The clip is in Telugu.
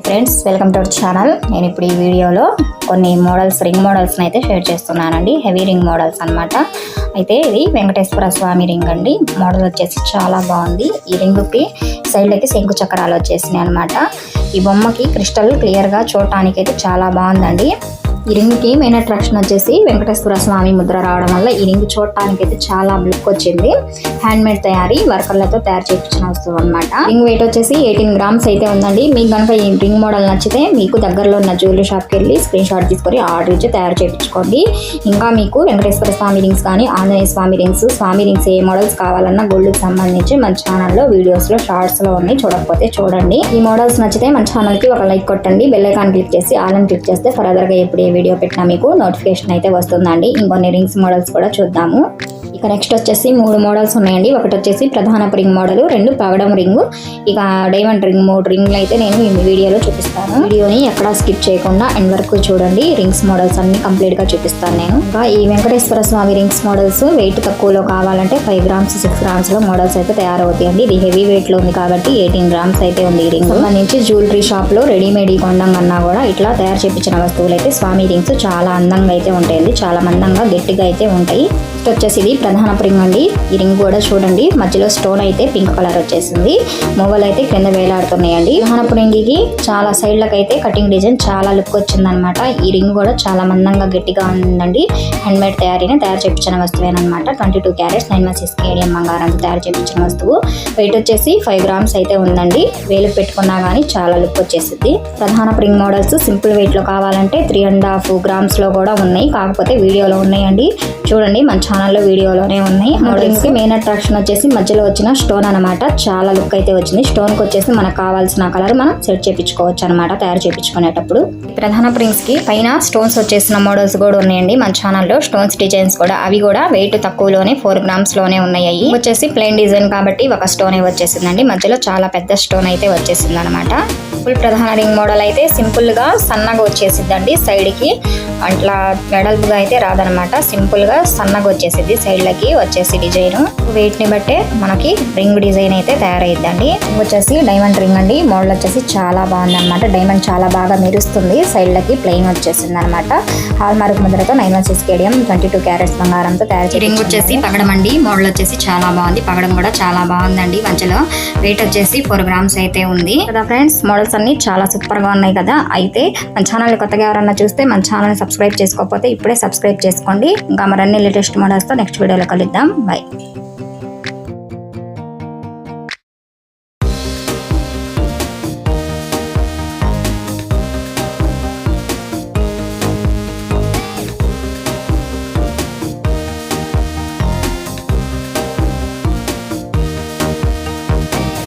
Friends, welcome to our channel. నేను ఇప్పుడు ఈ వీడియోలో కొన్ని మోడల్స్, రింగ్ మోడల్స్ని అయితే షేర్ చేస్తున్నానండి. హెవీ రింగ్ మోడల్స్ అన్నమాట. అయితే ఇది వెంకటేశ్వర స్వామి రింగ్ అండి. మోడల్ వచ్చేసి చాలా బాగుంది. ఈ రింగుకి సైడ్లకి శంకు చక్రాలు వచ్చేసినాయి అనమాట. ఈ బొమ్మకి క్రిస్టల్ క్లియర్గా చూడటానికి అయితే చాలా బాగుందండి. ఈ రింగ్కి మెయిన్ అట్రాక్షన్ వచ్చేసి వెంకటేశ్వర స్వామి ముద్ర రావడం వల్ల ఈ రింగ్ చూడటానికి అయితే చాలా లుక్ వచ్చింది. హ్యాండ్ మేడ్ తయారీ, వర్కర్లతో తయారు చేయించిన వస్తువు అనమాట. రింగ్ వెయిట్ వచ్చేసి 18 గ్రామ్స్ అయితే ఉందండి. మీకు కనుక ఈ రింగ్ మోడల్ నచ్చితే మీకు దగ్గరలో ఉన్న జ్యువెలరీ షాప్కి వెళ్ళి స్క్రీన్ షాట్ తీసుకొని ఆర్డర్ ఇచ్చి తయారు చేయించుకోండి. ఇంకా మీకు వెంకటేశ్వర స్వామి రింగ్స్ కానీ, ఆంజనేయ స్వామి రింగ్స్ ఏ మోడల్స్ కావాలన్నా గోల్డ్కి సంబంధించి మన ఛానల్లో వీడియోస్లో షార్ట్స్లో ఉన్నాయి, చూడకపోతే చూడండి. ఈ మోడల్స్ నచ్చితే మన ఛానల్కి ఒక లైక్ కొట్టండి. బెల్ ఐకాన్ క్లిక్ చేసి ఆల్ అని క్లిక్ చేస్తే ఫర్దర్గా ఎప్పుడు వీడియో పెట్టినా మీకు నోటిఫికేషన్ అయితే వస్తుందండి. ఇంకొన్ని రింగ్స్ మోడల్స్ కూడా చూద్దాము. ఇక నెక్స్ట్ వచ్చేసి 3 మోడల్స్ ఉన్నాయండి. ఒకటి వచ్చేసి ప్రధానపు రింగ్ మోడల్, 2 పగడం రింగు, ఇక డైమండ్ రింగ్. 3 రింగ్లు అయితే నేను ఈ వీడియోలో చూపిస్తాను. వీడియోని ఎక్కడా స్కిప్ చేయకుండా ఎండ్ వరకు చూడండి. రింగ్స్ మోడల్స్ అన్ని కంప్లీట్గా చూపిస్తాను నేను. ఇంకా ఈ వెంకటేశ్వర స్వామి రింగ్స్ మోడల్స్ వెయిట్ తక్కువలో కావాలంటే 5 గ్రామ్స్ 6 గ్రామ్స్లో మోడల్స్ అయితే తయారవుతాయండి. ఇది హెవీ వెయిట్లో ఉంది కాబట్టి 18 గ్రామ్స్ అయితే ఉంది ఈ రింగ్. సంబంధించి జ్యువెలరీ షాప్లో రెడీమేడ్ కొండం కన్నా కూడా ఇట్లా తయారు చేయించిన వస్తువులు అయితే స్వామి రింగ్స్ చాలా అందంగా అయితే ఉంటాయండి. చాలా మందంగా గట్టిగా అయితే ఉంటాయి. నెక్స్ట్ వచ్చేసి ఇది ప్రధానపు రింగ్ అండి. ఈ రింగ్ కూడా చూడండి, మధ్యలో స్టోన్ అయితే పింక్ కలర్ వచ్చేసింది. మూవలు అయితే కింద వేలాడుతున్నాయండి. ప్రధానపు రింగికి చాలా సైడ్లకు అయితే కటింగ్ డిజైన్ చాలా లుక్ వచ్చిందనమాట. ఈ రింగ్ కూడా చాలా మందంగా గట్టిగా ఉందండి. హ్యాండ్ మేడ్ తయారు చేయించిన వస్తువేనమాట. 22 క్యారెట్స్ 916 కేడియం బంగారంతో తయారు చేయించిన వస్తువు. వెయిట్ వచ్చేసి 5 గ్రామ్స్ అయితే ఉందండి. వేలు పెట్టుకున్నా కానీ చాలా లుక్ వచ్చేసింది. ప్రధానపు రింగ్ మోడల్స్ సింపుల్ వెయిట్ లో కావాలంటే 3.5 గ్రామ్స్ లో కూడా ఉన్నాయి, కాకపోతే వీడియోలో ఉన్నాయండి. చూడండి, మన ఛానల్లో వీడియోలోనే ఉన్నాయి. మోడల్స్ కి మెయిన్ అట్రాక్షన్ వచ్చేసి మధ్యలో వచ్చిన స్టోన్ అనమాట. చాలా లుక్ అయితే వచ్చింది. స్టోన్ కి వచ్చేసి మనకు కావాల్సిన కలర్ మనం సెట్ చేయించుకోవచ్చు అనమాట తయారు చేయించుకునేటప్పుడు. ప్రధాన రింగ్స్ కి పైన స్టోన్స్ వచ్చేసిన మోడల్స్ కూడా ఉన్నాయండి మన ఛానల్లో. స్టోన్స్ డిజైన్స్ కూడా అవి కూడా వెయిట్ తక్కువలోనే 4 గ్రామ్స్ లోనే ఉన్నాయి. వచ్చేసి ప్లెయిన్ డిజైన్ కాబట్టి ఒక స్టోన్ వచ్చేసిందండి. మధ్యలో చాలా పెద్ద స్టోన్ అయితే వచ్చేసింది అనమాట. ఫుల్ ప్రధాన రింగ్ మోడల్ అయితే సింపుల్ గా సన్నగా వచ్చేసిద్దండి. సైడ్ కి అట్లా వెడల్పుగా అయితే రాదనమాట. సింపుల్ గా సన్నగా వచ్చేసిద్ది. సైడ్ లకి వచ్చేసి డిజైన్ వెయిట్ ని బట్టే మనకి రింగ్ డిజైన్ అయితే తయారైద్దండి. వచ్చేసి డైమండ్ రింగ్ అండి. మోడల్ వచ్చేసి చాలా బాగుంది అనమాట. డైమండ్ చాలా బాగా మెరుస్తుంది. సైడ్ లకి ప్లెయిన్ వచ్చేసింది అనమాట. హాల్ మార్క్ ముద్రతో 916 కేడియం 22 క్యారెట్స్ బంగారంతో తయారు చేసి రింగ్ వచ్చేసి పగడం అండి. మోడల్ వచ్చేసి చాలా బాగుంది. పగడం కూడా చాలా బాగుందండి. మధ్యలో వెయిట్ వచ్చేసి 4 గ్రామ్స్ అయితే ఉంది కదా ఫ్రెండ్స్. మోడల్స్ అన్ని చాలా సూపర్ గా ఉన్నాయి కదా. అయితే మన ఛానల్ కొత్తగా ఎవరన్నా చూస్తే మన ఛానల్ సబ్స్క్రైబ్ చేసుకోకపోతే ఇప్పుడే సబ్స్క్రైబ్ చేసుకోండి. ఇంకా మరన్ని లేటెస్ట్ మోడల్స్తో నెక్స్ట్ వీడియోలో కలుద్దాం. బై.